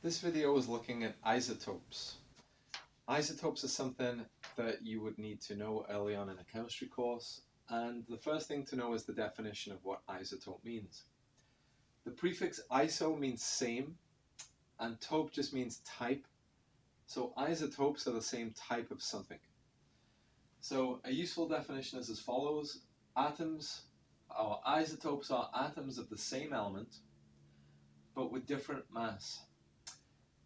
This video is looking at isotopes. Isotopes is something that you would need to know early on in a chemistry course, and the first thing to know is the definition of what isotope means. The prefix iso means same, and tope just means type. So isotopes are the same type of something. So a useful definition is as follows. Atoms, or isotopes, are atoms of the same element, but with different mass.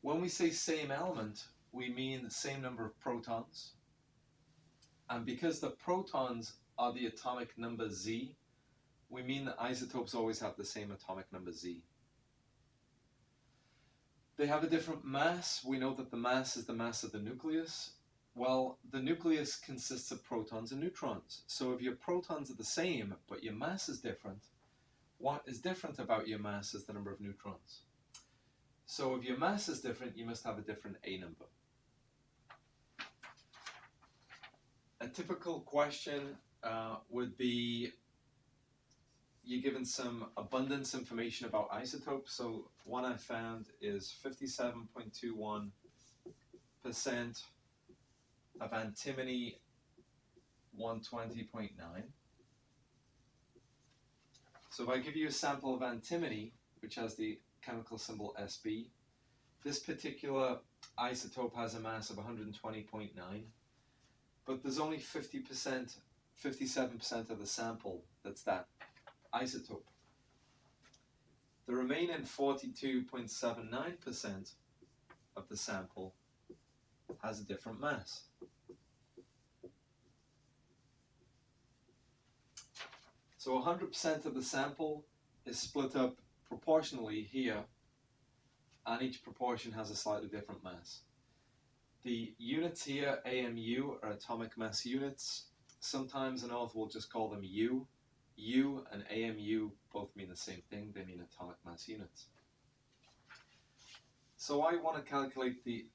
When we say same element, we mean the same number of protons. And because the protons are the atomic number Z, we mean that isotopes always have the same atomic number Z. They have a different mass. We know that the mass is the mass of the nucleus. Well, the nucleus consists of protons and neutrons. So if your protons are the same, but your mass is different, what is different about your mass is the number of neutrons. So if your mass is different, you must have a different A number. A typical question would be, you're given some abundance information about isotopes. So one I found is 57.21% of antimony 120.9. So if I give you a sample of antimony, which has the chemical symbol Sb, this particular isotope has a mass of 120.9, but there's only 57% of the sample that's that isotope. The remaining 42.79% of the sample has a different mass. So 100% of the sample is split up proportionally here, and each proportion has a slightly different mass. The units here, AMU, are atomic mass units. Sometimes an author will just call them U. U and AMU both mean the same thing, they mean atomic mass units. So I want to calculate the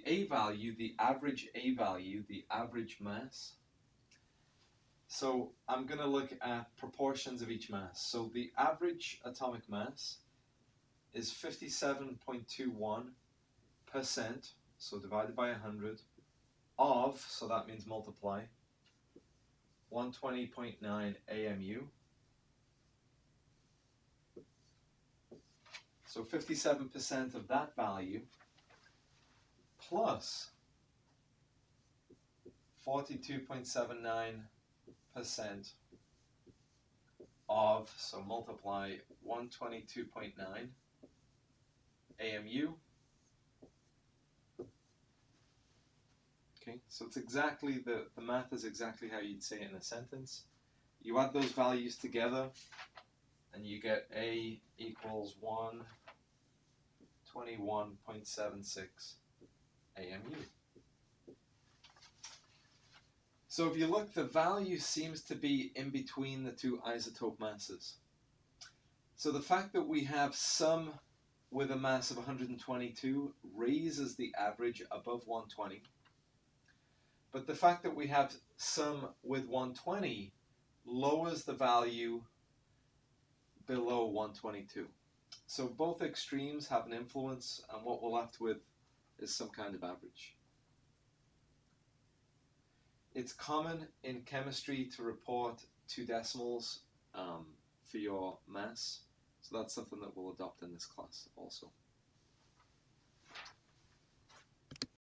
A value, the average A value, the average mass. So I'm going to look at proportions of each mass. So the average atomic mass is 57.21%, so divided by 100, of, so that means multiply, 120.9 AMU. So 57% of that value plus 42.79% of, so multiply 122.9 AMU. Okay, so it's exactly, the math is exactly how you'd say it in a sentence. You add those values together and you get A equals 121.76 AMU. So if you look, the value seems to be in between the two isotope masses. So the fact that we have some with a mass of 122 raises the average above 120. But the fact that we have some with 120 lowers the value below 122. So both extremes have an influence, and what we're left with is some kind of average. It's common in chemistry to report 2 decimals for your mass, so that's something that we'll adopt in this class also.